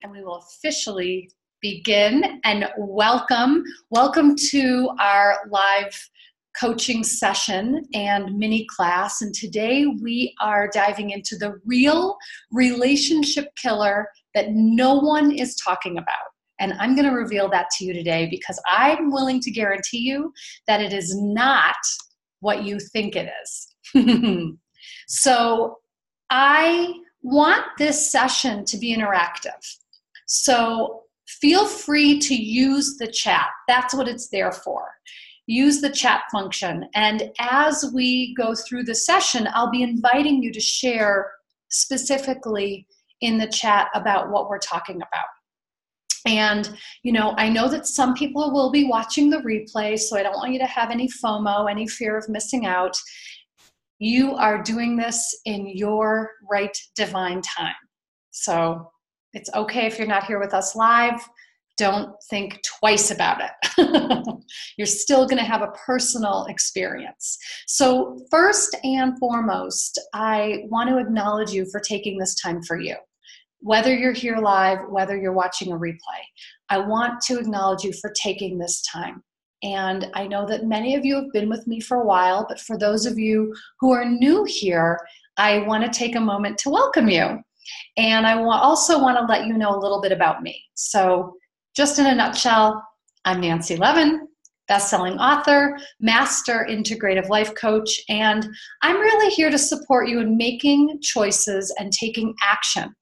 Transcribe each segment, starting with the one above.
and we will officially begin. And welcome to our live coaching session and mini class. And today we are diving into the real relationship killer that no one is talking about. And I'm going to reveal that to you today because I'm willing to guarantee you that it is not what you think it is. So I want this session to be interactive. So feel free to use the chat. That's what it's there for. Use the chat function. And as we go through the session, I'll be inviting you to share specifically in the chat about what we're talking about. And, I know that some people will be watching the replay, so I don't want you to have any FOMO, any fear of missing out. You are doing this in your right divine time. So it's okay if you're not here with us live. Don't think twice about it. You're still going to have a personal experience. So first and foremost, I want to acknowledge you for taking this time for you. Whether you're here live, whether you're watching a replay, I want to acknowledge you for taking this time. And I know that many of you have been with me for a while, but for those of you who are new here, I want to take a moment to welcome you. And I also want to let you know a little bit about me. So just in a nutshell, I'm Nancy Levin, best-selling author, master integrative life coach, and I'm really here to support you in making choices and taking action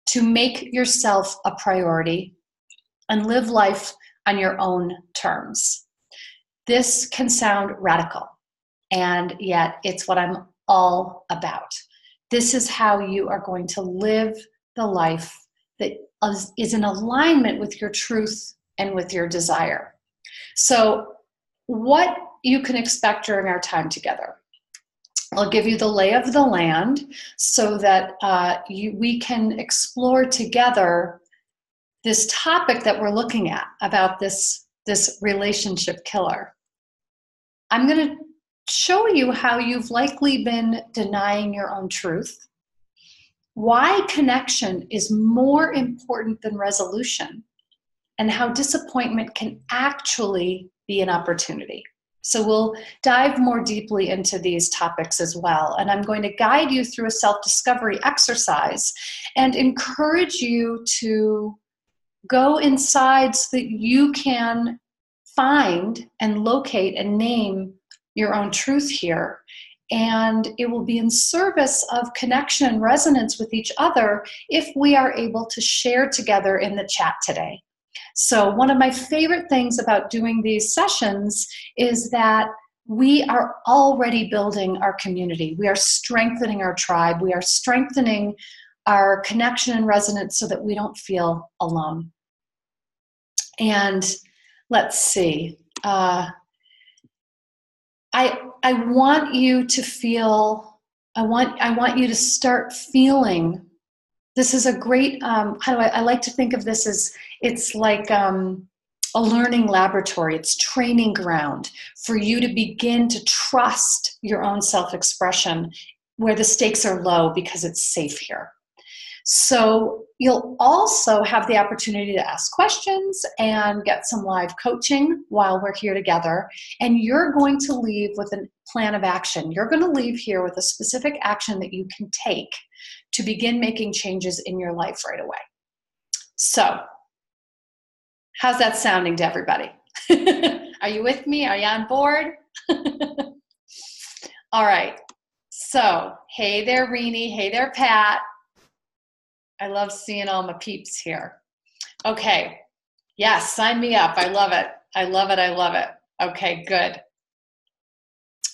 to make yourself a priority and live life on your own terms. This can sound radical, and yet it's what I'm all about. This is how you are going to live the life that is in alignment with your truth and with your desire. So what you can expect during our time together. I'll give you the lay of the land so that we can explore together this topic that we're looking at about this relationship killer. I'm going to show you how you've likely been denying your own truth, why connection is more important than resolution, and how disappointment can actually be an opportunity. So we'll dive more deeply into these topics as well. And I'm going to guide you through a self-discovery exercise and encourage you to go inside so that you can find and locate and name your own truth here. And it will be in service of connection and resonance with each other if we are able to share together in the chat today. So one of my favorite things about doing these sessions is that we are already building our community. We are strengthening our tribe. We are strengthening our connection and resonance so that we don't feel alone. And let's see. I want you to feel, I want you to start feeling. This is a great, I like to think of this as, it's like a learning laboratory. It's training ground for you to begin to trust your own self-expression where the stakes are low because it's safe here. So you'll also have the opportunity to ask questions and get some live coaching while we're here together. And you're going to leave with a plan of action. You're going to leave here with a specific action that you can take to begin making changes in your life right away. So, how's that sounding to everybody? Are you with me? Are you on board? All right. So, hey there, Renee. Hey there, Pat. I love seeing all my peeps here. Okay. Yes, sign me up. I love it. I love it. I love it. Okay, good.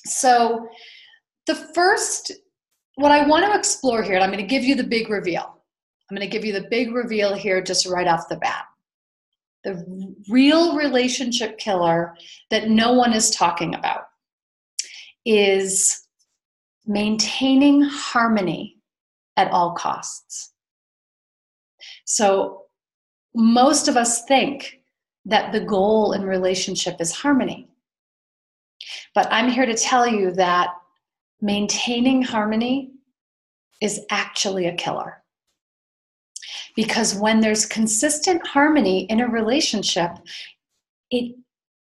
So, what I want to explore here, and I'm going to give you the big reveal. I'm going to give you the big reveal here just right off the bat. The real relationship killer that no one is talking about is maintaining harmony at all costs. So most of us think that the goal in relationship is harmony. But I'm here to tell you that maintaining harmony is actually a killer. Because when there's consistent harmony in a relationship, it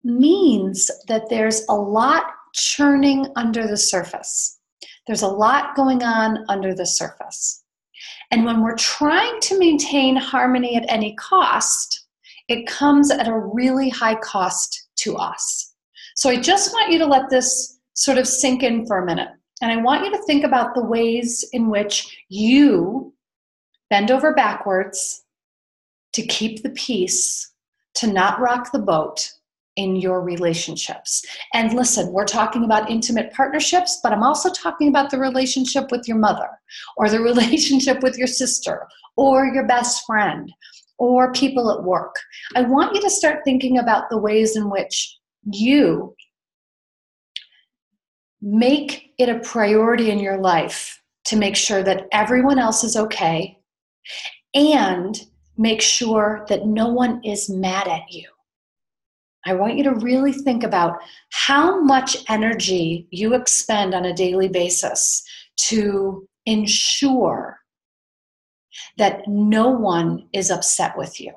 means that there's a lot churning under the surface. There's a lot going on under the surface. And when we're trying to maintain harmony at any cost, it comes at a really high cost to us. So I just want you to let this sort of sink in for a minute. And I want you to think about the ways in which you bend over backwards to keep the peace, to not rock the boat in your relationships. And listen, we're talking about intimate partnerships, but I'm also talking about the relationship with your mother, or the relationship with your sister, or your best friend, or people at work. I want you to start thinking about the ways in which you make it a priority in your life to make sure that everyone else is okay, and make sure that no one is mad at you. I want you to really think about how much energy you expend on a daily basis to ensure that no one is upset with you.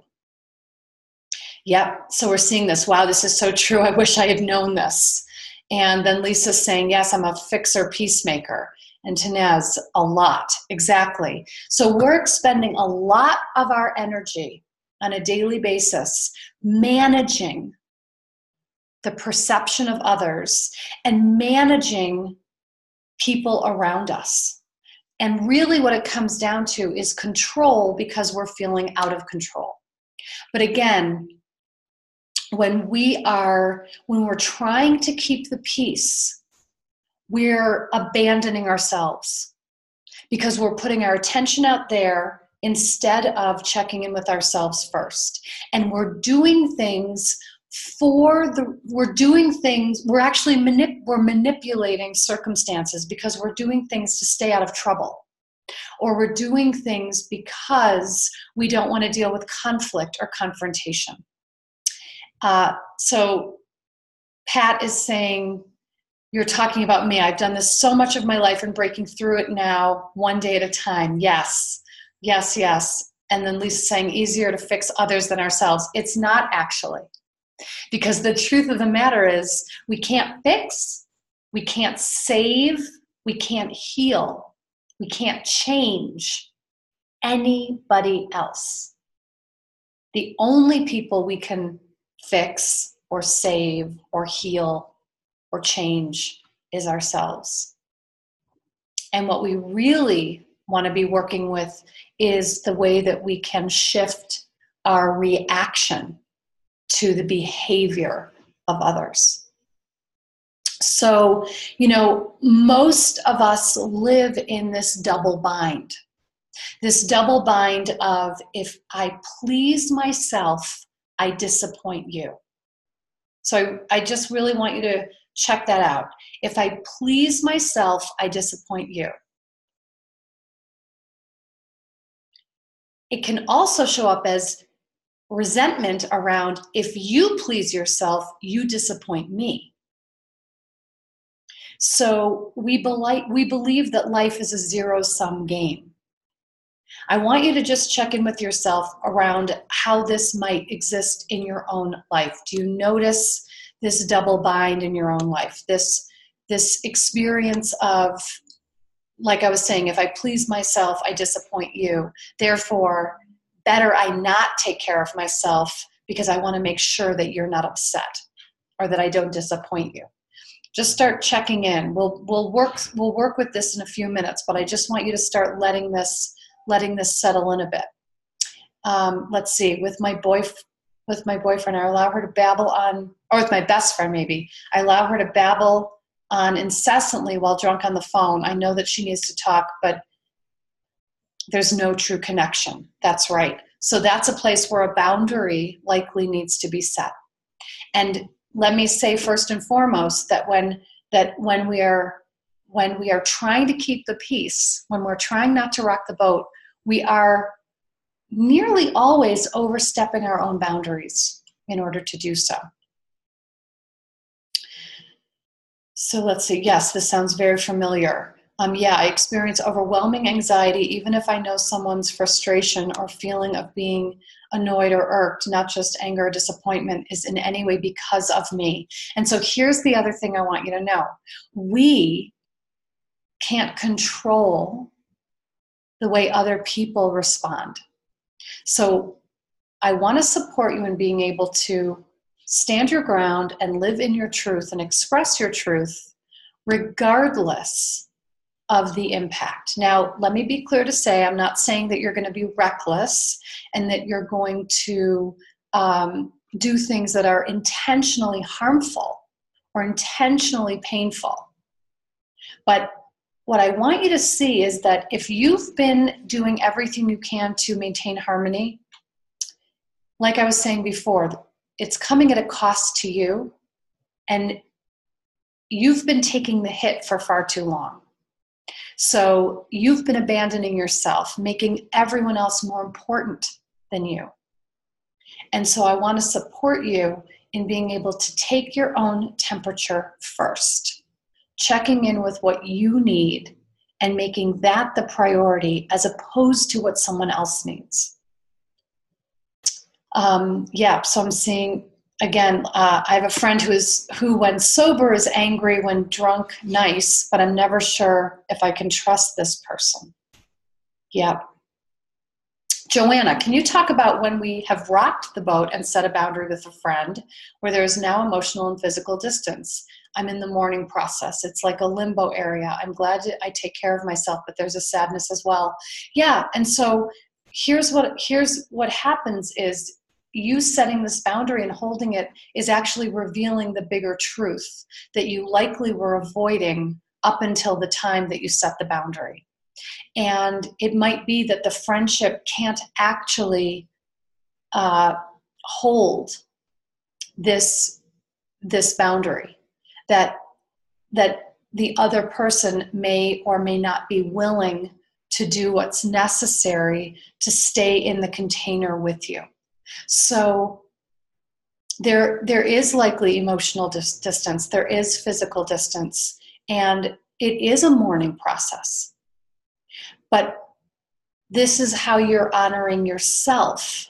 Yep, so we're seeing this. Wow, this is so true. I wish I had known this. And then Lisa's saying, yes, I'm a fixer peacemaker. And Tanez, a lot. Exactly. So we're expending a lot of our energy on a daily basis managing the perception of others and managing people around us. And really what it comes down to is control, because we're feeling out of control. But again, when we're trying to keep the peace, we're abandoning ourselves, because we're putting our attention out there instead of checking in with ourselves first. And we're doing things we're manipulating circumstances, because we're doing things to stay out of trouble, or we're doing things because we don't want to deal with conflict or confrontation. So Pat is saying, you're talking about me. I've done this so much of my life and breaking through it now, one day at a time. Yes, yes, yes. And then Lisa's saying, easier to fix others than ourselves. It's not actually. Because the truth of the matter is, we can't fix, we can't save, we can't heal, we can't change anybody else. The only people we can fix or save or heal or change is ourselves. And what we really want to be working with is the way that we can shift our reaction to the behavior of others. So, most of us live in this double bind. This double bind of, if I please myself, I disappoint you. So I just really want you to check that out. If I please myself, I disappoint you. It can also show up as resentment around, if you please yourself, you disappoint me. So we believe that life is a zero-sum game. I want you to just check in with yourself around how this might exist in your own life. Do you notice this double bind in your own life? This experience of, like I was saying, if I please myself, I disappoint you. Therefore, better I not take care of myself, because I want to make sure that you're not upset or that I don't disappoint you. Just start checking in. We'll work with this in a few minutes, but I just want you to start letting this settle in a bit. Let's see. With my boyfriend, I allow her to babble on, or with my best friend maybe, I allow her to babble on incessantly while drunk on the phone. I know that she needs to talk, but there's no true connection. That's right. So that's a place where a boundary likely needs to be set. And let me say first and foremost that when we are trying to keep the peace, when we're trying not to rock the boat, we are nearly always overstepping our own boundaries in order to do so. So let's see. Yes, this sounds very familiar. Yeah, I experience overwhelming anxiety even if I know someone's frustration or feeling of being annoyed or irked, not just anger or disappointment, is in any way because of me. And so here's the other thing I want you to know. We can't control the way other people respond. So I want to support you in being able to stand your ground and live in your truth and express your truth regardless of the impact. Now, let me be clear to say, I'm not saying that you're going to be reckless and that you're going to do things that are intentionally harmful or intentionally painful. But what I want you to see is that if you've been doing everything you can to maintain harmony, like I was saying before, it's coming at a cost to you, and you've been taking the hit for far too long. So you've been abandoning yourself, making everyone else more important than you. And so I want to support you in being able to take your own temperature first, checking in with what you need and making that the priority as opposed to what someone else needs. So I'm seeing, again, I have a friend who when sober is angry, when drunk, nice, but I'm never sure if I can trust this person. Yeah. Joanna, can you talk about when we have rocked the boat and set a boundary with a friend where there is now emotional and physical distance? I'm in the mourning process. It's like a limbo area. I'm glad I take care of myself, but there's a sadness as well. Yeah, and so here's what happens is you setting this boundary and holding it is actually revealing the bigger truth that you likely were avoiding up until the time that you set the boundary. And it might be that the friendship can't actually hold this boundary, that the other person may or may not be willing to do what's necessary to stay in the container with you. So there is likely emotional distance, there is physical distance, and it is a mourning process. But this is how you're honoring yourself.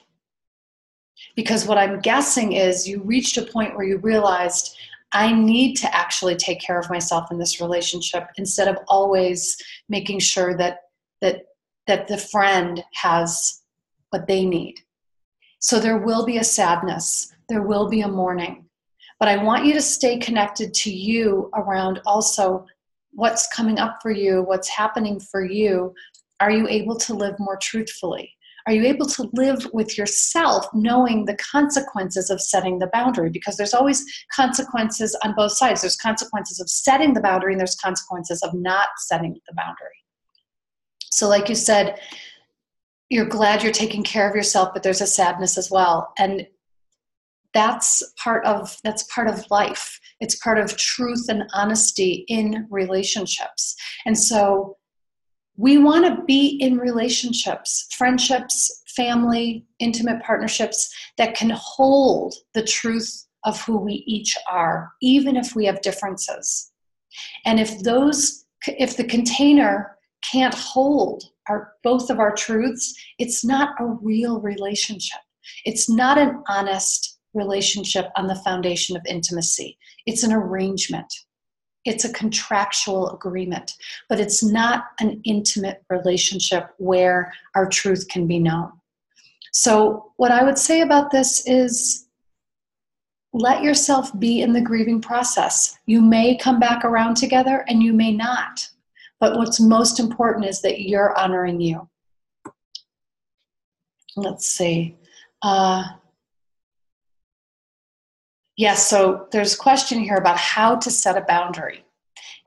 Because what I'm guessing is you reached a point where you realized, I need to actually take care of myself in this relationship instead of always making sure that the friend has what they need. So there will be a sadness, there will be a mourning, but I want you to stay connected to you around also what's coming up for you, what's happening for you. Are you able to live more truthfully? Are you able to live with yourself knowing the consequences of setting the boundary? Because there's always consequences on both sides. There's consequences of setting the boundary and there's consequences of not setting the boundary. So like you said, you're glad you're taking care of yourself, but there's a sadness as well. And that's part of life. It's part of truth and honesty in relationships. And so we want to be in relationships, friendships, family, intimate partnerships that can hold the truth of who we each are, even if we have differences. And if the container can't hold both of our truths, it's not a real relationship. It's not an honest relationship on the foundation of intimacy. It's an arrangement. It's a contractual agreement, but it's not an intimate relationship where our truth can be known. So what I would say about this is let yourself be in the grieving process. You may come back around together and you may not. But what's most important is that you're honoring you. Let's see. Yes, so there's a question here about how to set a boundary.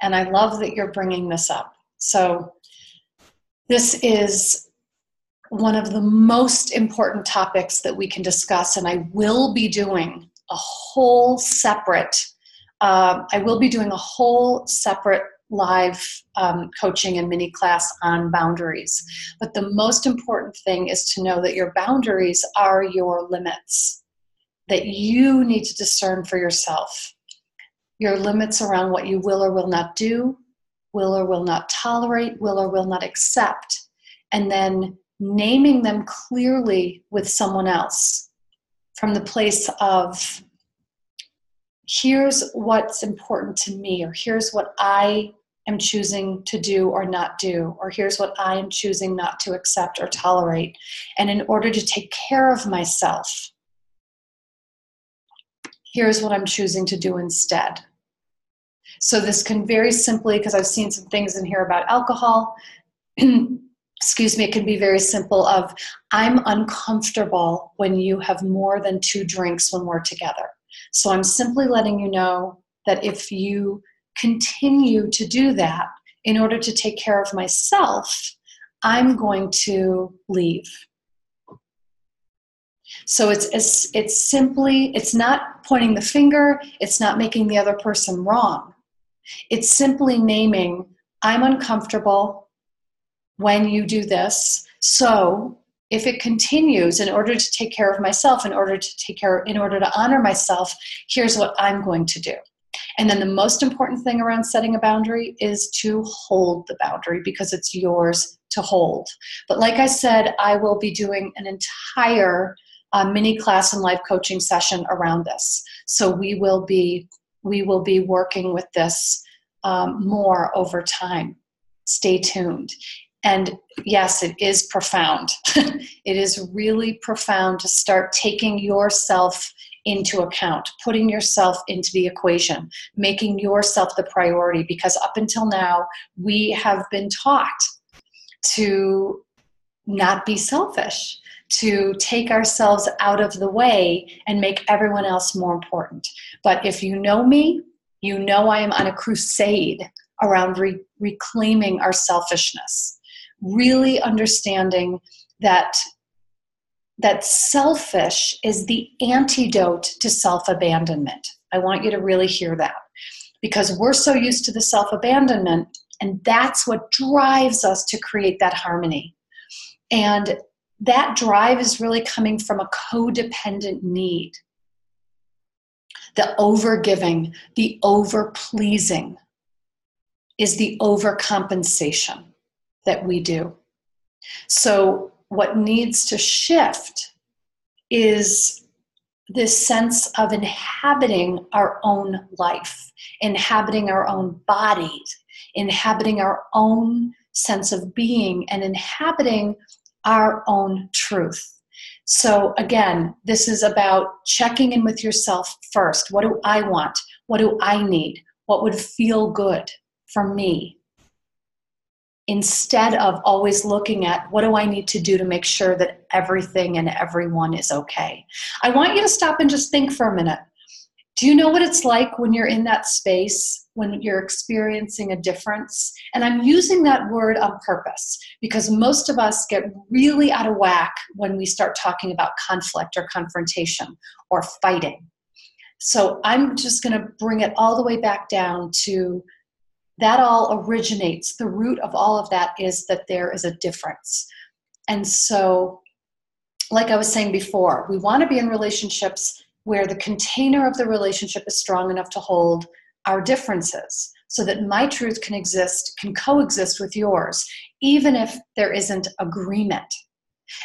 And I love that you're bringing this up. So this is one of the most important topics that we can discuss, and I will be doing a whole separate live coaching and mini class on boundaries. But the most important thing is to know that your boundaries are your limits, that you need to discern for yourself. Your limits around what you will or will not do, will or will not tolerate, will or will not accept, and then naming them clearly with someone else from the place of, here's what's important to me, or here's what I am choosing to do or not do, or here's what I am choosing not to accept or tolerate. And in order to take care of myself, here's what I'm choosing to do instead. So this can very simply, because I've seen some things in here about alcohol, excuse me, it can be very simple of, I'm uncomfortable when you have more than 2 drinks when we're together. So I'm simply letting you know that if you continue to do that, in order to take care of myself, I'm going to leave. So it's simply, it's not pointing the finger, it's not making the other person wrong. It's simply naming, I'm uncomfortable when you do this. So if it continues, in order to take care of myself, in order to honor myself, here's what I'm going to do. And then the most important thing around setting a boundary is to hold the boundary, because it's yours to hold. But like I said, I will be doing an entire mini class and live coaching session around this. So we will be working with this more over time. Stay tuned. And yes, it is profound. It is really profound to start taking yourself into account, putting yourself into the equation, making yourself the priority, because up until now, we have been taught to not be selfish, to take ourselves out of the way and make everyone else more important. But if you know me, you know I am on a crusade around reclaiming our selfishness. Really understanding that selfish is the antidote to self-abandonment. I want you to really hear that, because we're so used to the self-abandonment, and that's what drives us to create that harmony. And that drive is really coming from a codependent need. The overgiving, the overpleasing is the overcompensation that we do. So what needs to shift is this sense of inhabiting our own life, inhabiting our own bodies, inhabiting our own sense of being, and inhabiting our own truth. So again, this is about checking in with yourself first. What do I want? What do I need? What would feel good for me? Instead of always looking at, what do I need to do to make sure that everything and everyone is okay? I want you to stop and just think for a minute. Do you know what it's like when you're in that space, when you're experiencing a difference? And I'm using that word on purpose, because most of us get really out of whack when we start talking about conflict or confrontation or fighting. So I'm just going to bring it all the way back down to, that all originates, the root of all of that is that there is a difference. And so, like I was saying before, we want to be in relationships where the container of the relationship is strong enough to hold our differences, so that my truth can coexist with yours, even if there isn't agreement.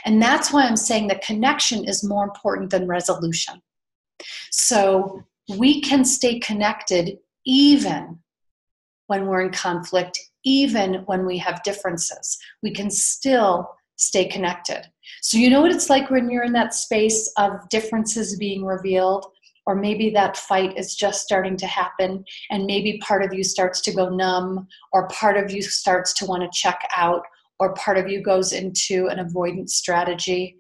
And that's why I'm saying that connection is more important than resolution. So we can stay connected even when we're in conflict, even when we have differences. We can still stay connected. So you know what it's like when you're in that space of differences being revealed, or maybe that fight is just starting to happen, and maybe part of you starts to go numb, or part of you starts to want to check out, or part of you goes into an avoidance strategy.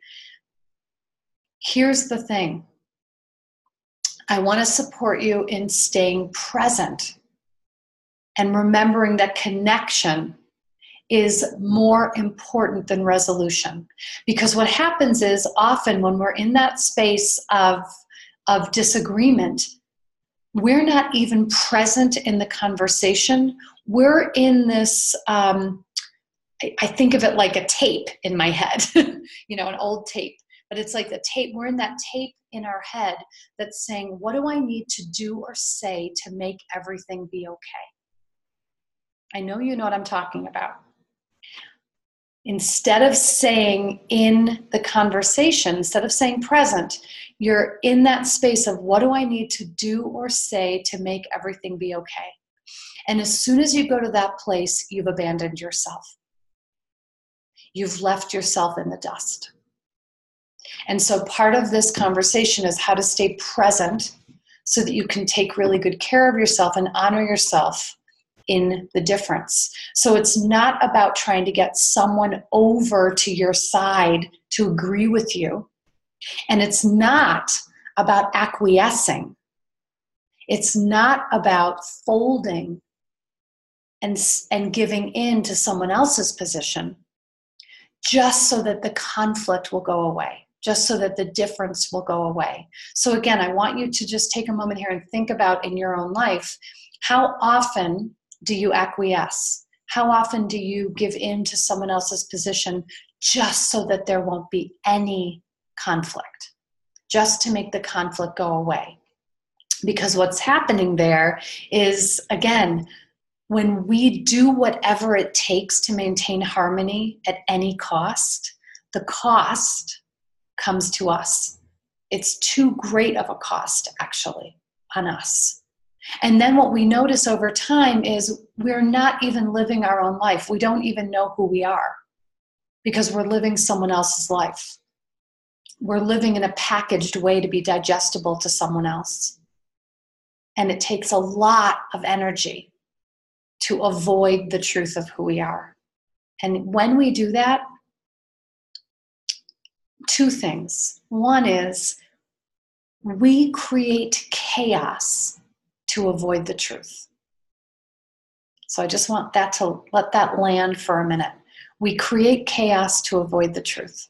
Here's the thing. I want to support you in staying present and remembering that connection is more important than resolution. Because what happens is, often when we're in that space of disagreement, we're not even present in the conversation. We're in this, I think of it like a tape in my head, an old tape. But it's like the tape, we're in that tape in our head that's saying, what do I need to do or say to make everything be okay? I know you know what I'm talking about. Instead of saying in the conversation, instead of saying present, you're in that space of what do I need to do or say to make everything be okay? And as soon as you go to that place, you've abandoned yourself. You've left yourself in the dust. And so part of this conversation is how to stay present so that you can take really good care of yourself and honor yourself in the difference. So it's not about trying to get someone over to your side to agree with you. And it's not about acquiescing. It's not about folding and giving in to someone else's position just so that the conflict will go away, just so that the difference will go away. So again, I want you to just take a moment here and think about in your own life, how often do you acquiesce? How often do you give in to someone else's position just so that there won't be any conflict, just to make the conflict go away? Because what's happening there is, again, when we do whatever it takes to maintain harmony at any cost, the cost comes to us. It's too great of a cost, actually, on us. And then what we notice over time is we're not even living our own life. We don't even know who we are because we're living someone else's life. We're living in a packaged way to be digestible to someone else. And it takes a lot of energy to avoid the truth of who we are. And when we do that, two things. One is we create chaos to avoid the truth. So I just want that to let that land for a minute. We create chaos to avoid the truth.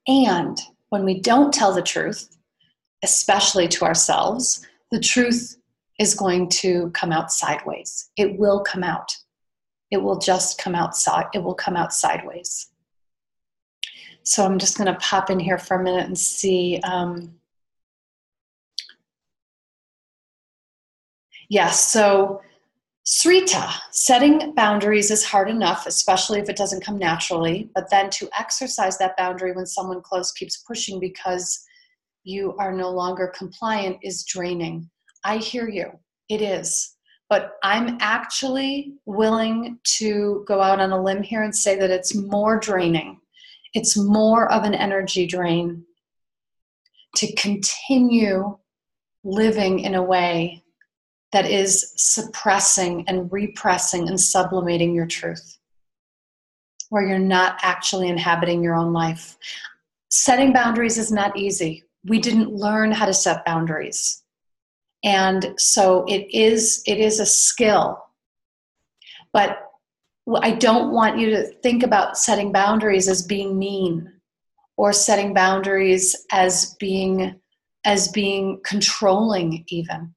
And when we don't tell the truth, especially to ourselves, the truth is going to come out sideways. It will come out. It will just come out. It will come out sideways. So I'm just going to pop in here for a minute and see. Yes, so Srita, setting boundaries is hard enough, especially if it doesn't come naturally, but then to exercise that boundary when someone close keeps pushing because you are no longer compliant is draining. I hear you, it is. But I'm actually willing to go out on a limb here and say that it's more draining. It's more of an energy drain to continue living in a way that is suppressing and repressing and sublimating your truth, where you're not actually inhabiting your own life. Setting boundaries is not easy. We didn't learn how to set boundaries. And so it is a skill. But I don't want you to think about setting boundaries as being mean or setting boundaries as being controlling even.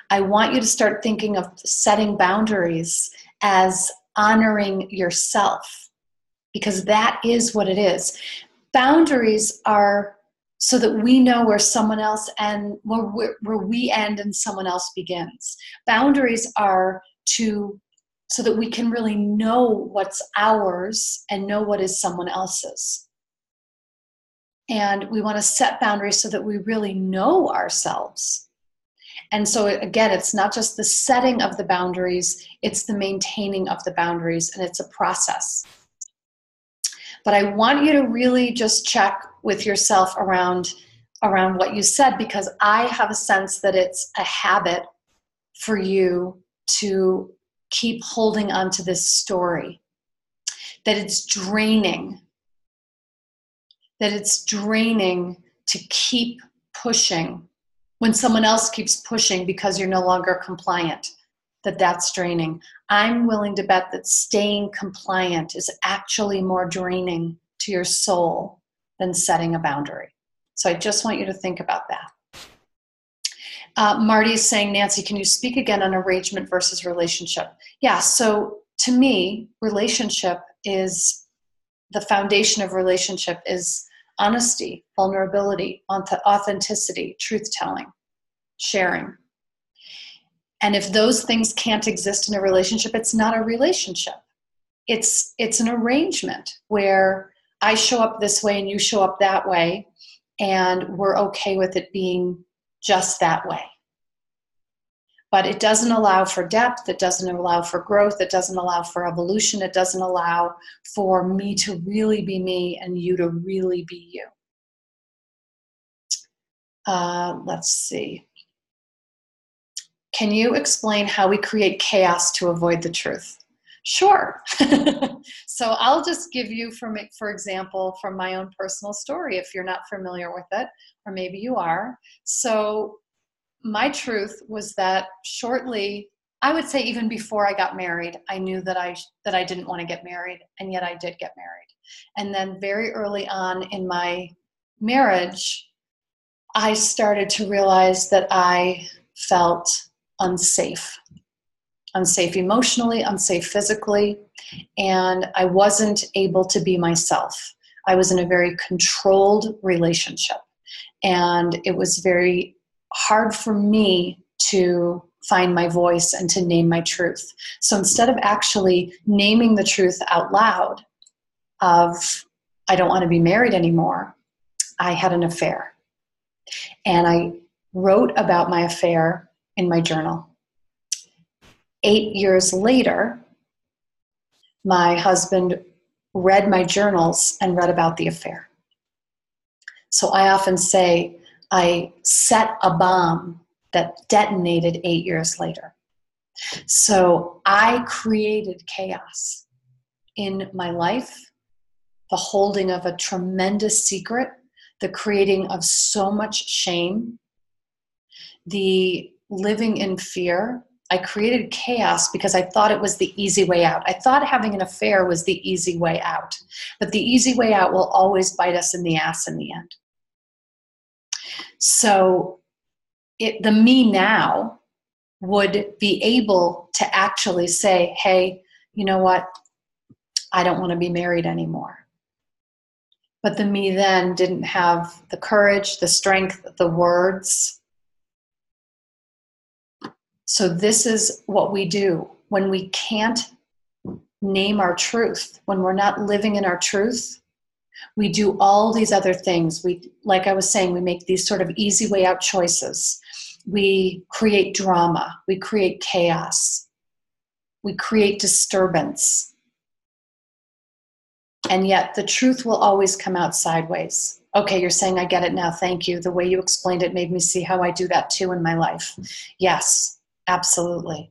I want you to start thinking of setting boundaries as honoring yourself, because that is what it is. Boundaries are so that we know where someone else and where we end and someone else begins. Boundaries are so that we can really know what's ours and know what is someone else's. And we want to set boundaries so that we really know ourselves. And so again, it's not just the setting of the boundaries, it's the maintaining of the boundaries, and it's a process. But I want you to really just check with yourself around what you said, because I have a sense that it's a habit for you to keep holding on to this story, that it's draining to keep pushing when someone else keeps pushing because you're no longer compliant, that's draining. I'm willing to bet that staying compliant is actually more draining to your soul than setting a boundary. So I just want you to think about that. Marty is saying, Nancy, can you speak again on arrangement versus relationship? Yeah, so to me, relationship is, the foundation of relationship is honesty, vulnerability, authenticity, truth-telling, sharing. And if those things can't exist in a relationship, it's not a relationship. It's an arrangement where I show up this way and you show up that way, and we're okay with it being just that way. But it doesn't allow for depth, it doesn't allow for growth, it doesn't allow for evolution, it doesn't allow for me to really be me and you to really be you. Let's see. Can you explain how we create chaos to avoid the truth? Sure. So I'll just give you, for example, from my own personal story, if you're not familiar with it, or maybe you are. So my truth was that shortly, I would say even before I got married, I knew that I didn't want to get married, and yet I did get married. And then very early on in my marriage, I started to realize that I felt unsafe emotionally, unsafe physically, and I wasn't able to be myself. I was in a very controlled relationship, and it was very hard for me to find my voice and to name my truth. So instead of actually naming the truth out loud of, I don't want to be married anymore, I had an affair. And I wrote about my affair in my journal. 8 years later, my husband read my journals and read about the affair. So I often say I set a bomb that detonated 8 years later. So I created chaos in my life, the holding of a tremendous secret, the creating of so much shame, the living in fear. I created chaos because I thought it was the easy way out. I thought having an affair was the easy way out. But the easy way out will always bite us in the ass in the end. So the me now would be able to actually say, hey, you know what? I don't want to be married anymore. But the me then didn't have the courage, the strength, the words. So this is what we do when we can't name our truth, when we're not living in our truth. We do all these other things. Like I was saying, we make these sort of easy way out choices. We create drama. We create chaos. We create disturbance. And yet the truth will always come out sideways. Okay, you're saying I get it now. Thank you. The way you explained it made me see how I do that too in my life. Yes. Absolutely.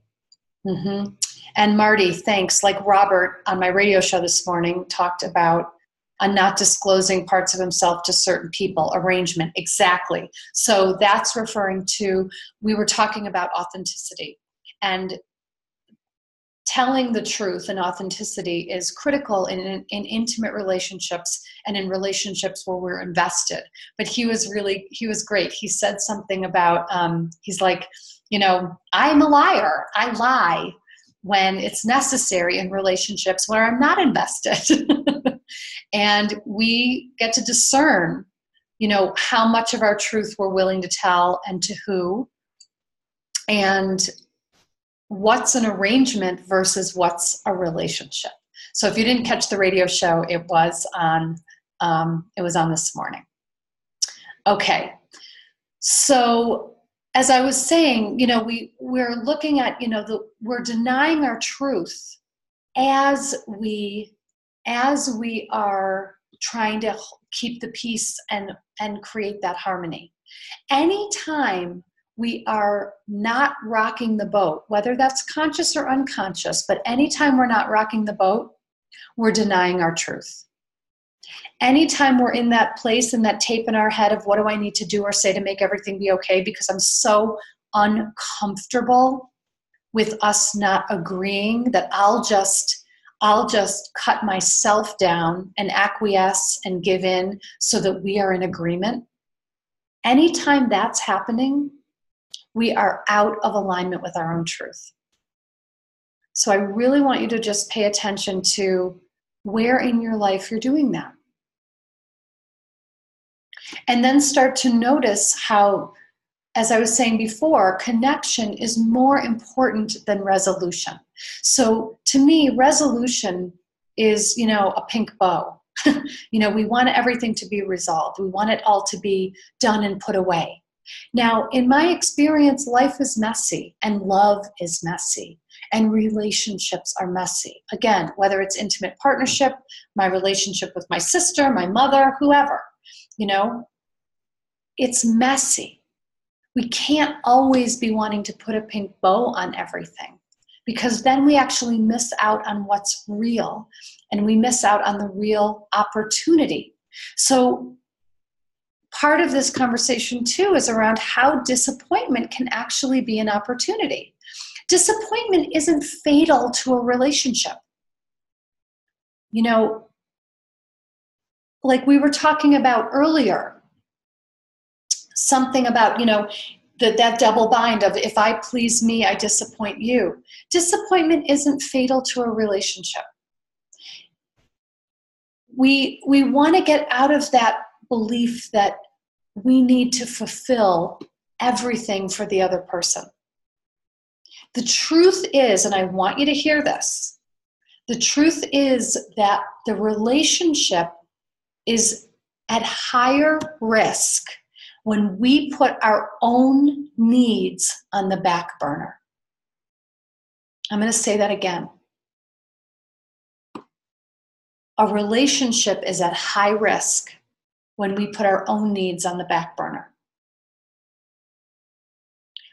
Mm-hmm. And Marty, thanks. Like Robert on my radio show this morning talked about not disclosing parts of himself to certain people, arrangement. Exactly. So that's referring to, we were talking about authenticity, and telling the truth and authenticity is critical in intimate relationships and in relationships where we're invested. But he was great. He said something about, he's like, I'm a liar. I lie when it's necessary in relationships where I'm not invested. And we get to discern, how much of our truth we're willing to tell and to who, and what's an arrangement versus what's a relationship. So if you didn't catch the radio show, it was on this morning. Okay. So as I was saying, we're looking at, we're denying our truth as we are trying to keep the peace and create that harmony. Anytime we are not rocking the boat, whether that's conscious or unconscious, but anytime we're not rocking the boat, we're denying our truth. Anytime we're in that place and that tape in our head of what do I need to do or say to make everything be okay because I'm so uncomfortable with us not agreeing that I'll just cut myself down and acquiesce and give in so that we are in agreement. Anytime that's happening, we are out of alignment with our own truth. So I really want you to just pay attention to where in your life you're doing that. And then start to notice how as I was saying before, connection is more important than resolution. So to me, resolution is, a pink bow. We want everything to be resolved. We want it all to be done and put away. Now, in my experience, life is messy, and love is messy, and relationships are messy. Again, whether it's intimate partnership, my relationship with my sister, my mother, whoever, it's messy. We can't always be wanting to put a pink bow on everything, because then we actually miss out on what's real, and we miss out on the real opportunity. So part of this conversation too is around how disappointment can actually be an opportunity. Disappointment isn't fatal to a relationship. Like we were talking about earlier, something about, that double bind of if I please me, I disappoint you. Disappointment isn't fatal to a relationship. We want to get out of that belief that we need to fulfill everything for the other person. The truth is, and I want you to hear this, the truth is that the relationship is at higher risk when we put our own needs on the back burner. I'm going to say that again. A relationship is at high risk when we put our own needs on the back burner.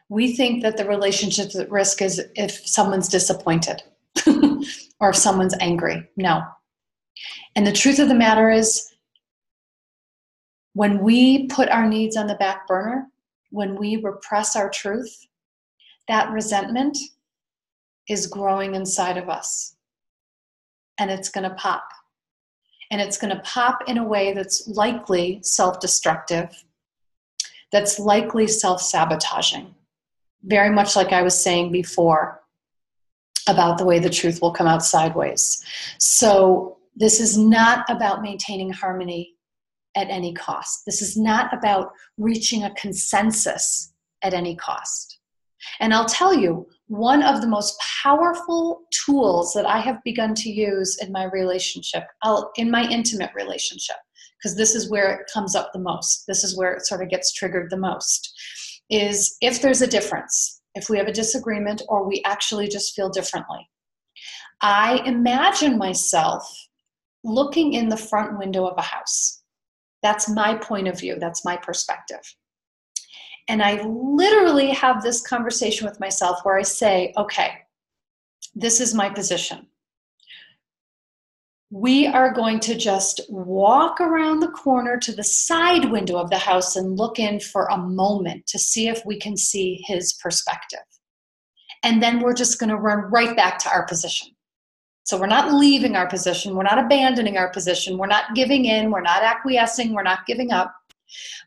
We think that the relationship's at risk is if someone's disappointed or if someone's angry. No. And the truth of the matter is, when we put our needs on the back burner, when we repress our truth, that resentment is growing inside of us. And it's going to pop. And it's going to pop in a way that's likely self-destructive, that's likely self-sabotaging. Very much like I was saying before about the way the truth will come out sideways. So this is not about maintaining harmony at any cost. This is not about reaching a consensus at any cost. And I'll tell you, one of the most powerful tools that I have begun to use in my relationship, in my intimate relationship, because this is where it comes up the most, this is where it sort of gets triggered the most, is if there's a difference, if we have a disagreement or we actually just feel differently. I imagine myself looking in the front window of a house. That's my point of view. That's my perspective. And I literally have this conversation with myself where I say, okay, this is my position. We are going to just walk around the corner to the side window of the house and look in for a moment to see if we can see his perspective. And then we're just going to run right back to our position. So we're not leaving our position. We're not abandoning our position. We're not giving in. We're not acquiescing. We're not giving up.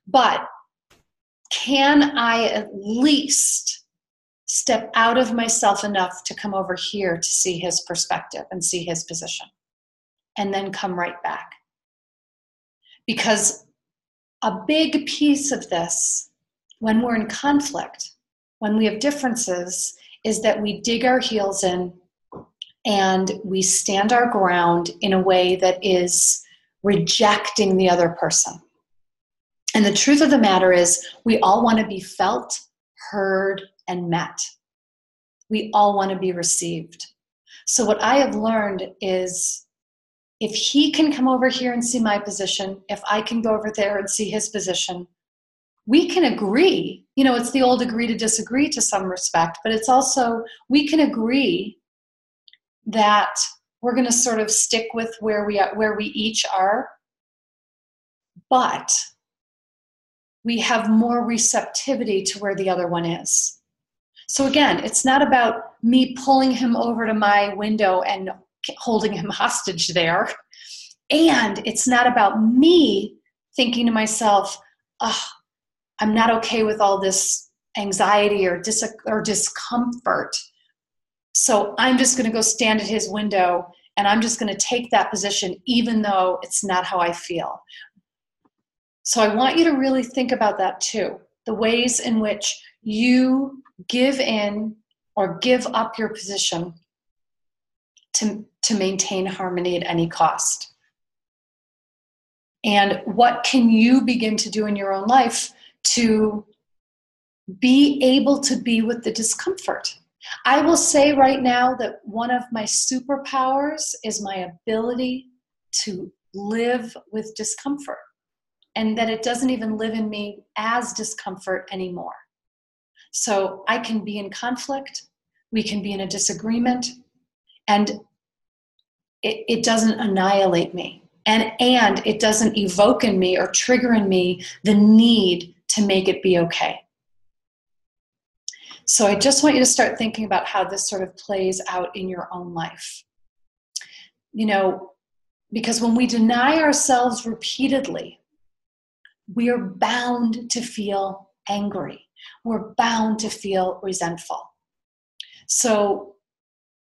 But can I at least step out of myself enough to come over here to see his perspective and see his position? And then come right back. Because a big piece of this, when we're in conflict, when we have differences, is that we dig our heels in and we stand our ground in a way that is rejecting the other person. And the truth of the matter is, we all want to be felt, heard, and met. We all want to be received. So what I have learned is, if he can come over here and see my position, if I can go over there and see his position, we can agree. It's the old agree to disagree to some respect, but it's also, we can agree that we're going to sort of stick with where we each are, but we have more receptivity to where the other one is. So again, it's not about me pulling him over to my window and holding him hostage there. And it's not about me thinking to myself, oh, I'm not okay with all this anxiety or discomfort. So I'm just going to go stand at his window and I'm just going to take that position even though it's not how I feel. So I want you to really think about that too. the ways in which you give in or give up your position to maintain harmony at any cost. And what can you begin to do in your own life to be able to be with the discomfort? I will say right now that one of my superpowers is my ability to live with discomfort, and that it doesn't even live in me as discomfort anymore. So I can be in conflict, we can be in a disagreement, and it doesn't annihilate me. And it doesn't evoke in me or trigger in me the need to make it be okay. So I just want you to start thinking about how this sort of plays out in your own life. You know, because when we deny ourselves repeatedly, we are bound to feel angry. We're bound to feel resentful. So,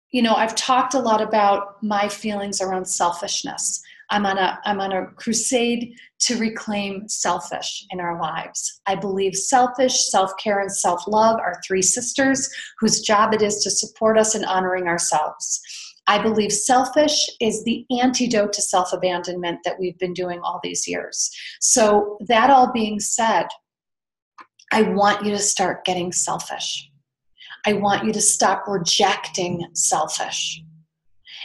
you know, I've talked a lot about my feelings around selfishness. I'm on a crusade to reclaim selfish in our lives. I believe selfish, self-care, and self-love are three sisters whose job it is to support us in honoring ourselves. I believe selfish is the antidote to self-abandonment that we've been doing all these years. So that all being said, I want you to start getting selfish. I want you to stop rejecting selfish.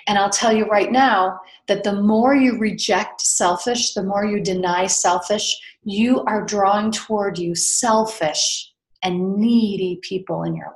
And I'll tell you right now that the more you reject selfish, the more you deny selfish, you are drawing toward you selfish and needy people in your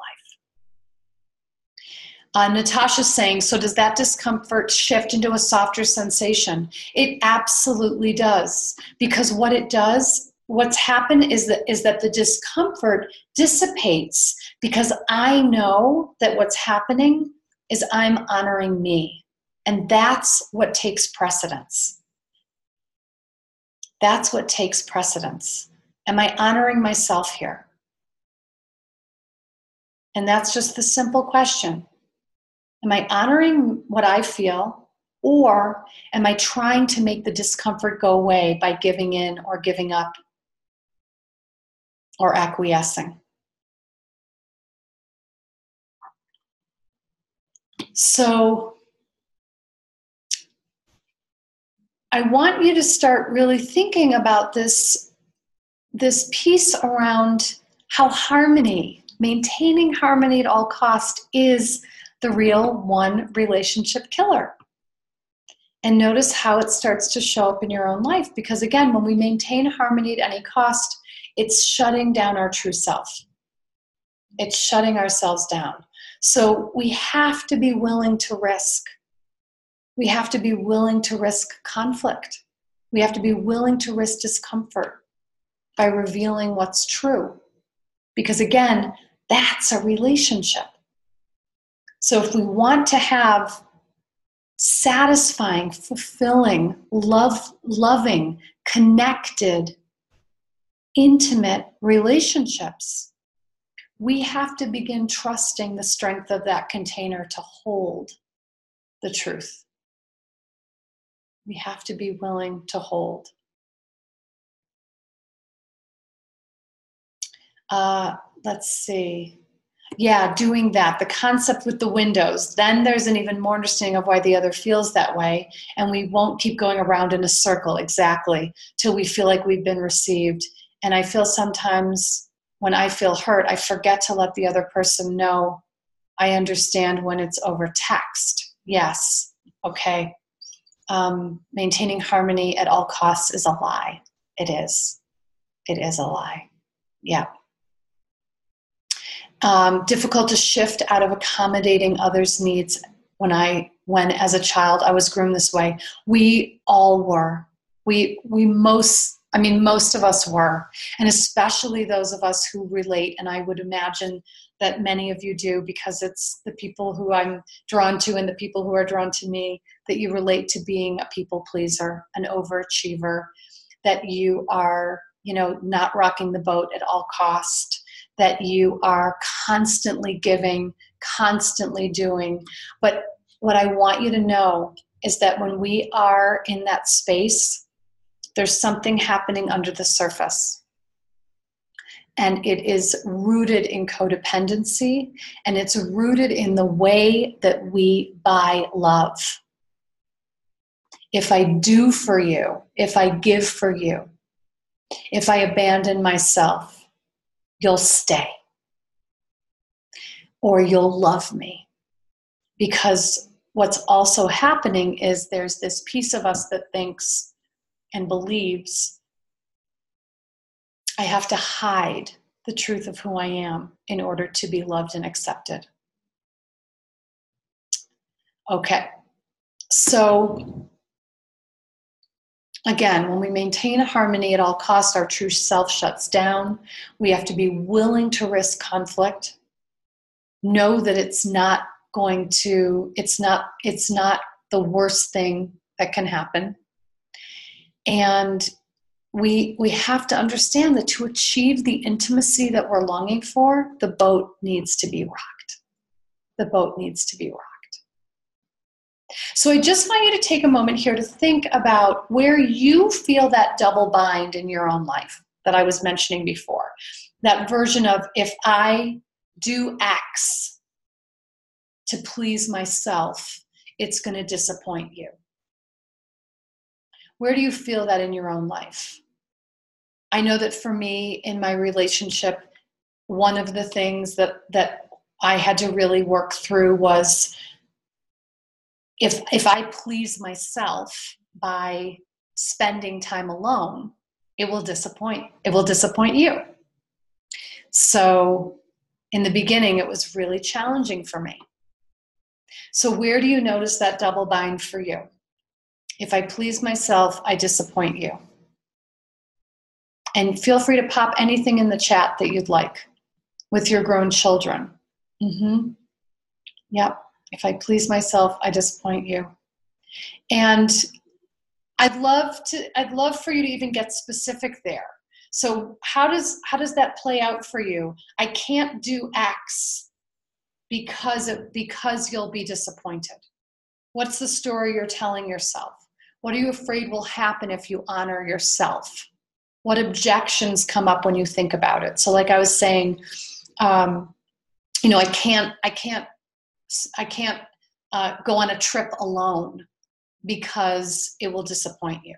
life. Natasha's saying, so does that discomfort shift into a softer sensation? It absolutely does. Because what it does, what's happened is that the discomfort dissipates because I know that what's happening is I'm honoring me. And that's what takes precedence. That's what takes precedence. Am I honoring myself here? And that's just the simple question. Am I honoring what I feel, or am I trying to make the discomfort go away by giving in or giving up or acquiescing? So I want you to start really thinking about this piece around how harmony, maintaining harmony at all costs, is the real one relationship killer. And notice how it starts to show up in your own life. Because again, when we maintain harmony at any cost, it's shutting down our true self. It's shutting ourselves down. So we have to be willing to risk. We have to be willing to risk conflict. We have to be willing to risk discomfort by revealing what's true. Because again, that's a relationship. So if we want to have satisfying, fulfilling, loving, connected, intimate relationships, we have to begin trusting the strength of that container to hold the truth. We have to be willing to hold. Let's see. Yeah, doing that. The concept with the windows. Then there's an even more understanding of why the other feels that way. And we won't keep going around in a circle, exactly, till we feel like we've been received. And I feel sometimes when I feel hurt, I forget to let the other person know I understand when it's over text. Yes, okay. Maintaining harmony at all costs is a lie. It is. It is a lie. Yeah. Difficult to shift out of accommodating others' needs. When as a child I was groomed this way. We all were. Most of us were, and especially those of us who relate, and I would imagine that many of you do, because it's the people who I'm drawn to and the people who are drawn to me, that you relate to being a people pleaser, an overachiever, that you are, not rocking the boat at all cost, that you are constantly giving, constantly doing. But what I want you to know is that when we are in that space, there's something happening under the surface. And it is rooted in codependency, and it's rooted in the way that we buy love. If I do for you, if I give for you, if I abandon myself, you'll stay. Or you'll love me. Because what's also happening is there's this piece of us that thinks and believes I have to hide the truth of who I am in order to be loved and accepted. Okay, so again, when we maintain a harmony at all costs, our true self shuts down. We have to be willing to risk conflict. Know that it's not the worst thing that can happen. And we have to understand that to achieve the intimacy that we're longing for, the boat needs to be rocked. The boat needs to be rocked. So I just want you to take a moment here to think about where you feel that double bind in your own life that I was mentioning before. That version of, if I do X to please myself, it's going to disappoint you. Where do you feel that in your own life? I know that for me, in my relationship, one of the things that I had to really work through was, if I please myself by spending time alone, it will disappoint you. So in the beginning, it was really challenging for me. So where do you notice that double bind for you? If I please myself, I disappoint you. And feel free to pop anything in the chat that you'd like with your grown children. Yep. If I please myself, I disappoint you. And I'd love for you to even get specific there. So how does that play out for you? I can't do X because you'll be disappointed. What's the story you're telling yourself? What are you afraid will happen if you honor yourself? What objections come up when you think about it? So like I was saying, I can't go on a trip alone because it will disappoint you.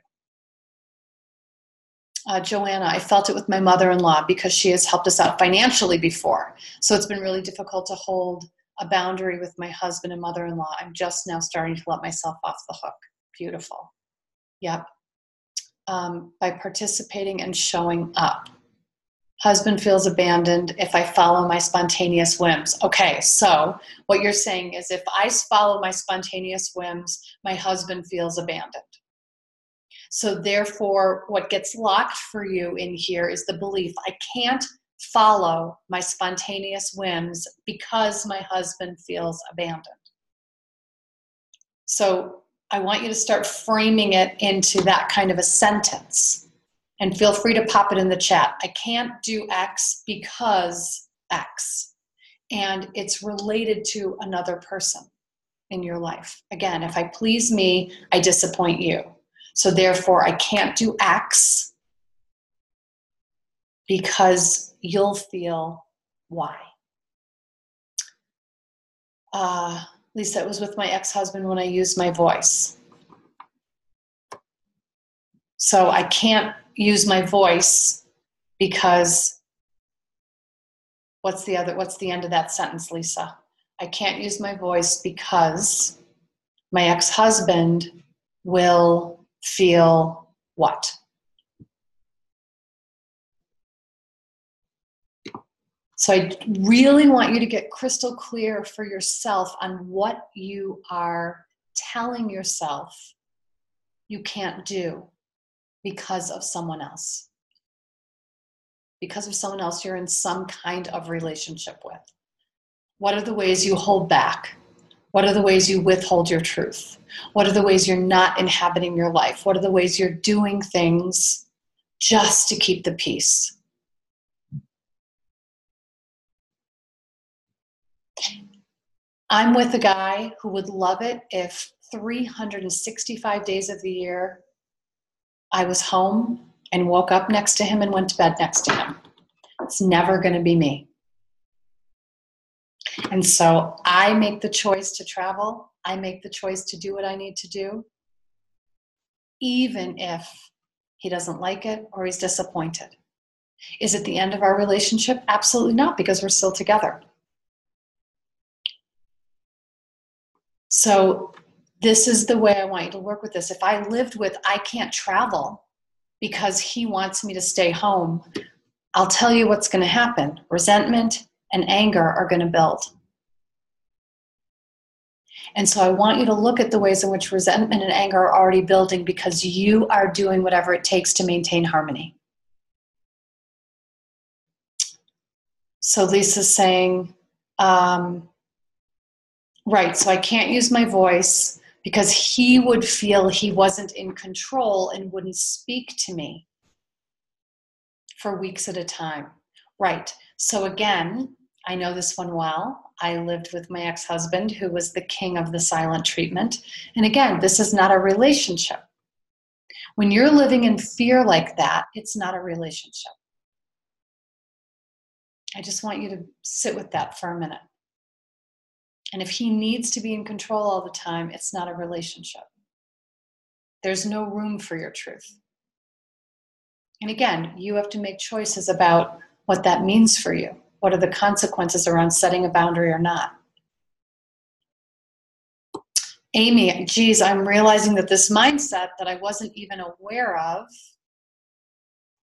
Joanna, I felt it with my mother-in-law because she has helped us out financially before. So it's been really difficult to hold a boundary with my husband and mother-in-law. I'm just now starting to let myself off the hook. Beautiful. Yep. By participating and showing up. Husband feels abandoned if I follow my spontaneous whims. Okay, so what you're saying is, if I follow my spontaneous whims, my husband feels abandoned. So therefore, what gets locked for you in here is the belief, I can't follow my spontaneous whims because my husband feels abandoned. So I want you to start framing it into that kind of a sentence. And feel free to pop it in the chat. I can't do X because X. And it's related to another person in your life. Again, if I please me, I disappoint you. So therefore, I can't do X because you'll feel Y. Lisa, it was with my ex-husband when I used my voice. So I can't use my voice because what's the end of that sentence, Lisa? I can't use my voice because my ex-husband will feel what? So I really want you to get crystal clear for yourself on what you are telling yourself you can't do because of someone else. Because of someone else you're in some kind of relationship with. What are the ways you hold back? What are the ways you withhold your truth? What are the ways you're not inhabiting your life? What are the ways you're doing things just to keep the peace? I'm with a guy who would love it if 365 days of the year I was home and woke up next to him and went to bed next to him. It's never going to be me. And so I make the choice to travel. I make the choice to do what I need to do, even if he doesn't like it or he's disappointed. Is it the end of our relationship? Absolutely not, because we're still together. So this is the way I want you to work with this. If I lived with, I can't travel because he wants me to stay home, I'll tell you what's going to happen. Resentment and anger are going to build. And so I want you to look at the ways in which resentment and anger are already building because you are doing whatever it takes to maintain harmony. So Lisa's saying, right, so I can't use my voice because he would feel he wasn't in control and wouldn't speak to me for weeks at a time. Right. So again, I know this one well. I lived with my ex-husband who was the king of the silent treatment. And again, this is not a relationship. When you're living in fear like that, it's not a relationship. I just want you to sit with that for a minute. And if he needs to be in control all the time, it's not a relationship. There's no room for your truth. And again, you have to make choices about what that means for you. What are the consequences around setting a boundary or not? Amy, geez, I'm realizing that this mindset that I wasn't even aware of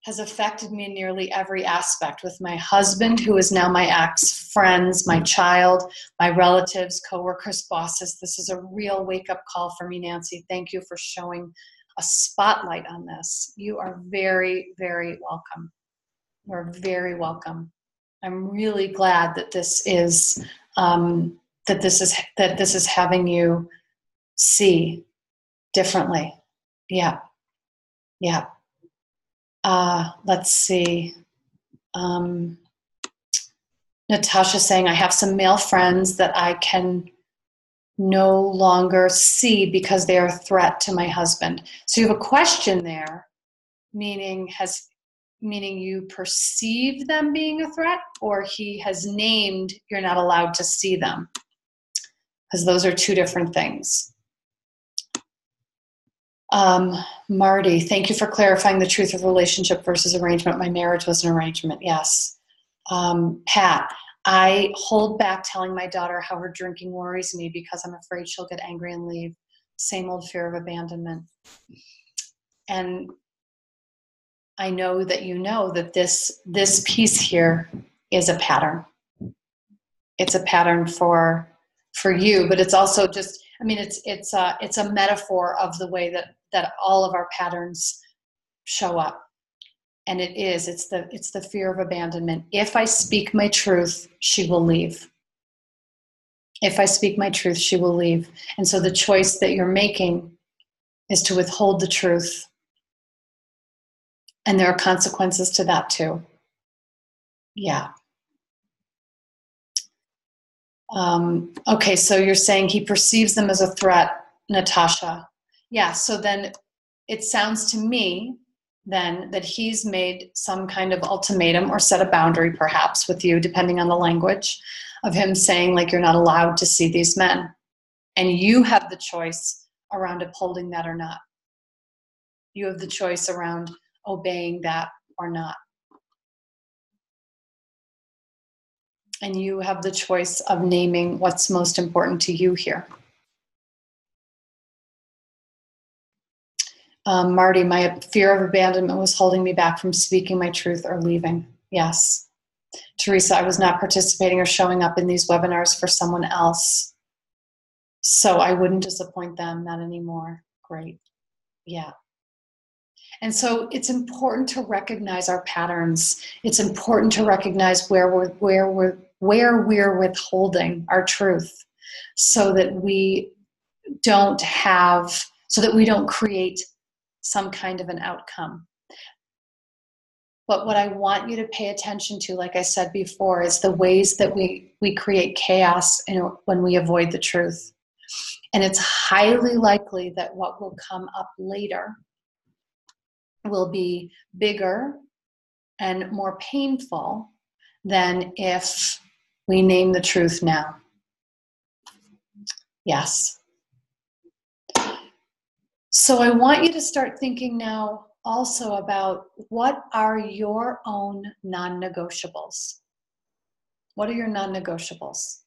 has affected me in nearly every aspect with my husband, who is now my ex, friends, my child, my relatives, coworkers, bosses. This is a real wake-up call for me, Nancy. Thank you for showing a spotlight on this. You are very, very welcome. You're very welcome. I'm really glad that this is having you see differently. Yeah. Let's see. Natasha saying, I have some male friends that I can no longer see because they are a threat to my husband. So you have a question there, meaning you perceive them being a threat, or he has named you're not allowed to see them? Because those are two different things. Marty, thank you for clarifying the truth of relationship versus arrangement. My marriage was an arrangement. Yes. Pat, I hold back telling my daughter how her drinking worries me because I'm afraid she'll get angry and leave. Same old fear of abandonment. And I know that you know that this piece here is a pattern. It's a pattern for you, but it's also just, I mean, it's a metaphor of the way that all of our patterns show up. And it's the fear of abandonment. If I speak my truth, she will leave. If I speak my truth, she will leave. And so the choice that you're making is to withhold the truth. And there are consequences to that too. Yeah. Okay, so you're saying he perceives them as a threat, Natasha. Yeah, so then it sounds to me then that he's made some kind of ultimatum or set a boundary perhaps with you, depending on the language of him saying like you're not allowed to see these men. And you have the choice around upholding that or not. You have the choice around obeying that or not. And you have the choice of naming what's most important to you here. Marty, my fear of abandonment was holding me back from speaking my truth or leaving. Yes. Teresa, I was not participating or showing up in these webinars for someone else, so I wouldn't disappoint them, not anymore. Great. Yeah. And so it's important to recognize our patterns. It's important to recognize where we're withholding our truth so that we don't create some kind of an outcome. But what I want you to pay attention to, like I said before, is the ways that we create chaos when we avoid the truth. And it's highly likely that what will come up later will be bigger and more painful than if we name the truth now. Yes. So I want you to start thinking now also about what are your own non-negotiables? What are your non-negotiables?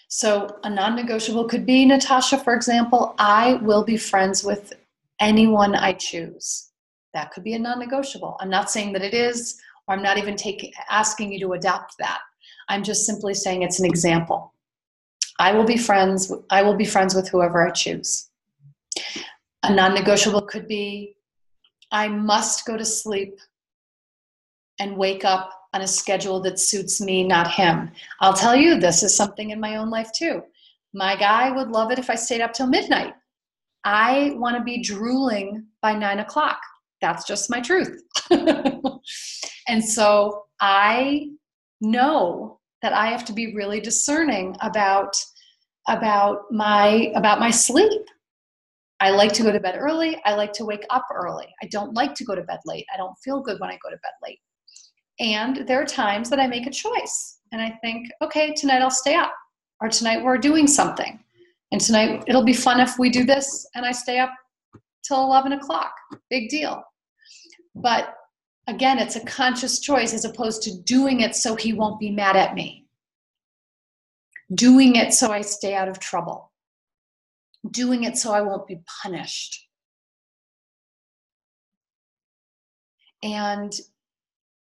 So a non-negotiable could be, Natasha, for example, I will be friends with anyone I choose. That could be a non-negotiable. I'm not saying that it is, or I'm not even asking you to adopt that. I'm just simply saying it's an example. I will be friends with whoever I choose. A non-negotiable could be, I must go to sleep and wake up on a schedule that suits me, not him. I'll tell you, this is something in my own life too. My guy would love it if I stayed up till midnight. I want to be drooling by 9 o'clock. That's just my truth. And so I know that I have to be really discerning about my sleep. I like to go to bed early. I like to wake up early. I don't like to go to bed late. I don't feel good when I go to bed late. And there are times that I make a choice and I think, okay, tonight I'll stay up, or tonight we're doing something. And tonight it'll be fun if we do this and I stay up till 11 o'clock. Big deal. But again, it's a conscious choice as opposed to doing it so he won't be mad at me. Doing it so I stay out of trouble. Doing it so I won't be punished. And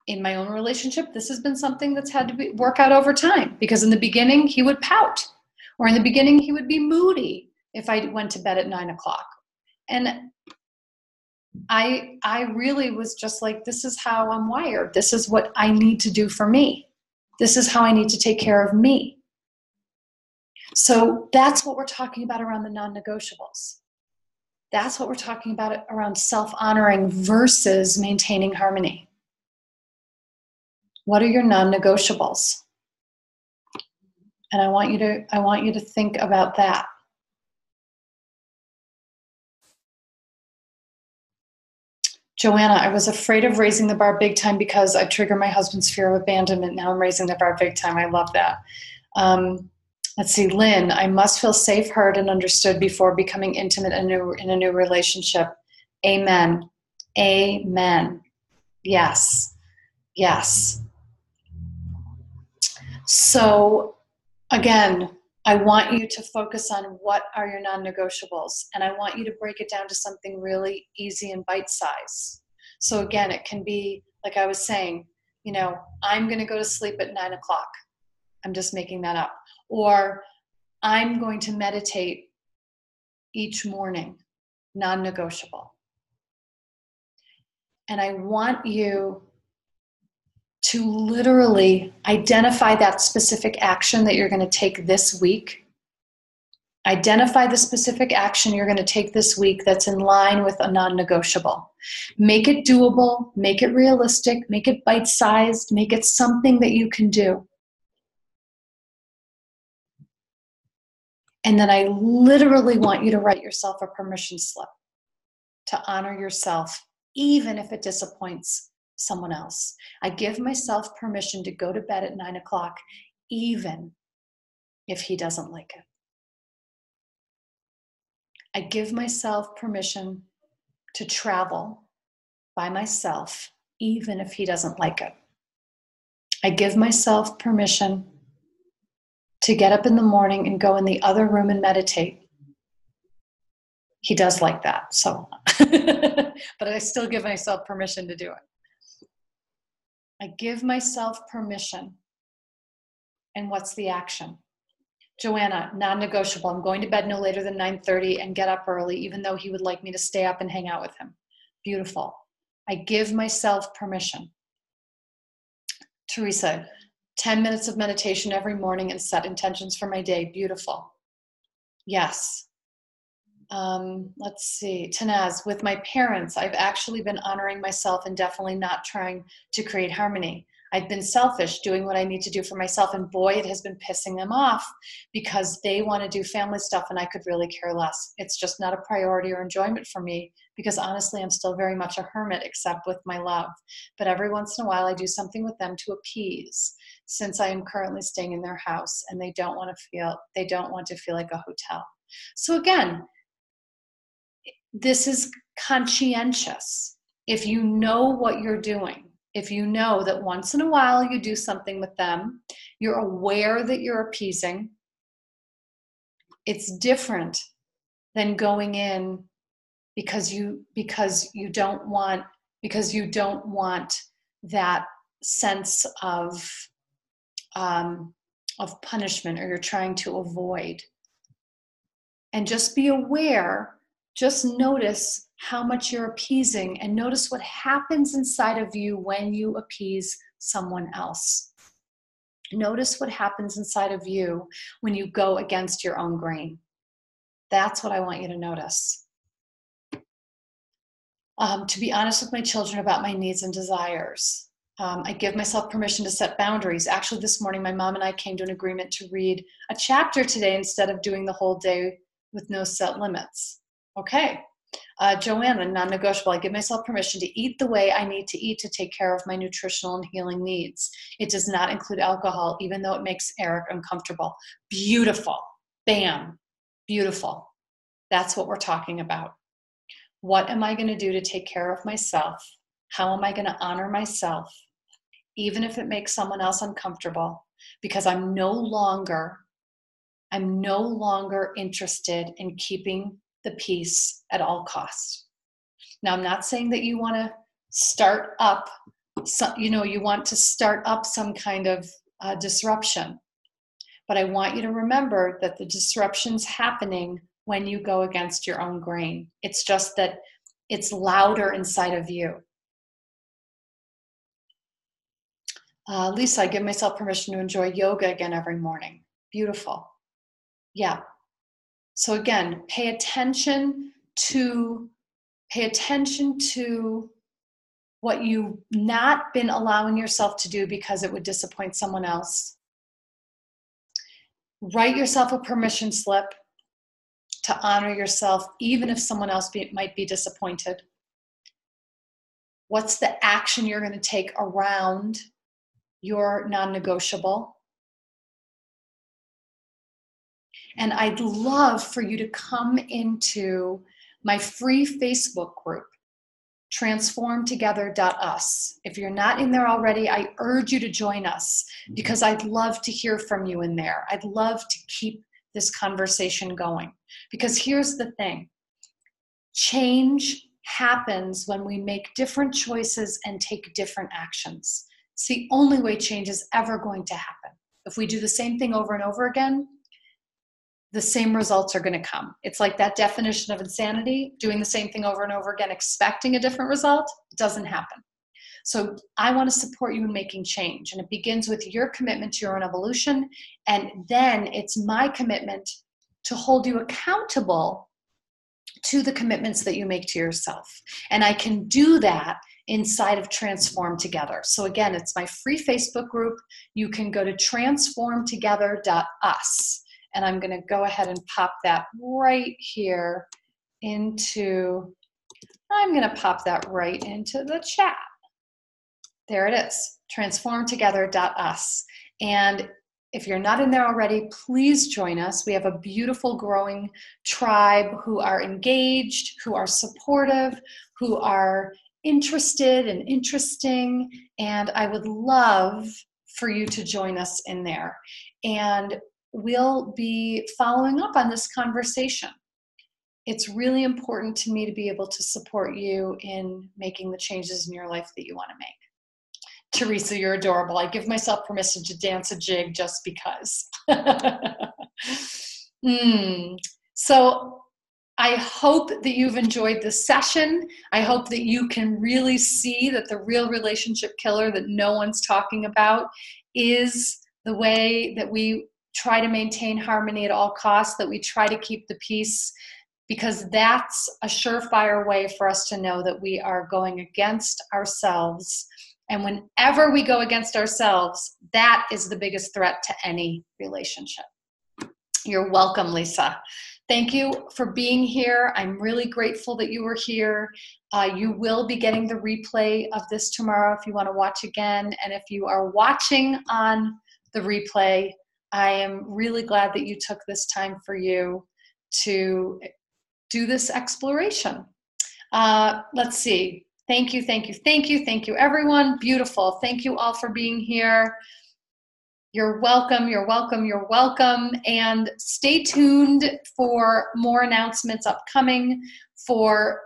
in my own relationship, this has been something that's had to work out over time, because in the beginning he would pout, or in the beginning he would be moody if I went to bed at 9 o'clock. And I really was just like, this is how I'm wired. This is what I need to do for me. This is how I need to take care of me. So that's what we're talking about around the non-negotiables. That's what we're talking about around self-honoring versus maintaining harmony. What are your non-negotiables? And I want you to think about that. Joanna, I was afraid of raising the bar big time because I trigger my husband's fear of abandonment. Now I'm raising the bar big time. I love that. Let's see, Lynn, I must feel safe, heard, and understood before becoming intimate in a new relationship. Amen. Amen. Yes. Yes. So again, I want you to focus on what are your non-negotiables, and I want you to break it down to something really easy and bite-sized. So again, it can be, like I was saying, I'm going to go to sleep at 9 o'clock. I'm just making that up. Or I'm going to meditate each morning, non-negotiable. And I want you to literally identify that specific action that you're going to take this week. Identify the specific action you're going to take this week that's in line with a non-negotiable. Make it doable, make it realistic, make it bite-sized, make it something that you can do. And then I literally want you to write yourself a permission slip to honor yourself, even if it disappoints someone else. I give myself permission to go to bed at 9 o'clock, even if he doesn't like it. I give myself permission to travel by myself, even if he doesn't like it. I give myself permission to get up in the morning and go in the other room and meditate. He does like that, so. But I still give myself permission to do it. I give myself permission. And what's the action? Joanna, non-negotiable. I'm going to bed no later than 9:30 and get up early, even though he would like me to stay up and hang out with him. Beautiful. I give myself permission. Teresa, 10 minutes of meditation every morning and set intentions for my day. Beautiful. Yes. Let's see. Tanaz, with my parents, I've actually been honoring myself and definitely not trying to create harmony. I've been selfish, doing what I need to do for myself, and boy, it has been pissing them off because they want to do family stuff and I could really care less. It's just not a priority or enjoyment for me because honestly, I'm still very much a hermit except with my love. But every once in a while, I do something with them to appease, since I am currently staying in their house and they don't want to feel like a hotel. So again, this is conscientious. If you know what you're doing, if you know that once in a while you do something with them, you're aware that you're appeasing, it's different than going in because you don't want that sense of punishment, or you're trying to avoid. And just be aware, just notice how much you're appeasing, and notice what happens inside of you when you appease someone else. Notice what happens inside of you when you go against your own grain. That's what I want you to notice. To be honest with my children about my needs and desires. I give myself permission to set boundaries. Actually, this morning, my mom and I came to an agreement to read a chapter today instead of doing the whole day with no set limits. Okay. Joanna, non-negotiable. I give myself permission to eat the way I need to eat to take care of my nutritional and healing needs. It does not include alcohol, even though it makes Eric uncomfortable. Beautiful. Bam. Beautiful. That's what we're talking about. What am I going to do to take care of myself? How am I going to honor myself, even if it makes someone else uncomfortable? Because I'm no longer interested in keeping the peace at all costs. Now, I'm not saying that you want to start up some kind of disruption, but I want you to remember that the disruption's happening when you go against your own grain. It's just that it's louder inside of you. Lisa, I give myself permission to enjoy yoga again every morning. Beautiful. Yeah. So again, pay attention to what you've not been allowing yourself to do because it would disappoint someone else. Write yourself a permission slip to honor yourself, even if someone else might be disappointed. What's the action you're going to take around your non-negotiable? And I'd love for you to come into my free Facebook group, transformtogether.us. If you're not in there already, I urge you to join us, because I'd love to hear from you in there. I'd love to keep this conversation going. Because here's the thing. Change happens when we make different choices and take different actions. It's the only way change is ever going to happen. If we do the same thing over and over again, the same results are going to come. It's like that definition of insanity, doing the same thing over and over again, expecting a different result. It doesn't happen. So I want to support you in making change. And it begins with your commitment to your own evolution. And then it's my commitment to hold you accountable to the commitments that you make to yourself. And I can do that inside of Transform Together. So again, it's my free Facebook group. You can go to transformtogether.us. And I'm going to go ahead and pop that right here into the chat. There it is, transformtogether.us. And if you're not in there already, please join us. We have a beautiful growing tribe who are engaged, who are supportive, who are interested and interesting. And I would love for you to join us in there. And we'll be following up on this conversation. It's really important to me to be able to support you in making the changes in your life that you want to make. Teresa, you're adorable. I give myself permission to dance a jig just because. So I hope that you've enjoyed this session. I hope that you can really see that the real relationship killer that no one's talking about is the way that we try to maintain harmony at all costs, that we try to keep the peace, because that's a surefire way for us to know that we are going against ourselves. And whenever we go against ourselves, that is the biggest threat to any relationship. You're welcome, Lisa. Thank you for being here. I'm really grateful that you were here. You will be getting the replay of this tomorrow if you want to watch again. And if you are watching on the replay, I am really glad that you took this time for you to do this exploration. Let's see. Thank you, thank you, thank you, thank you, everyone. Beautiful. Thank you all for being here. You're welcome, you're welcome, you're welcome. And stay tuned for more announcements upcoming, for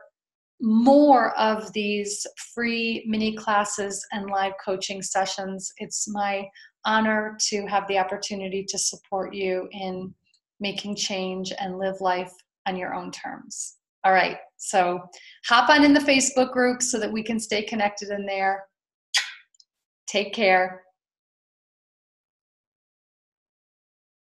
more of these free mini classes and live coaching sessions. It's my honor to have the opportunity to support you in making change and live life on your own terms. All right, so hop on in the Facebook group so that we can stay connected in there. Take care.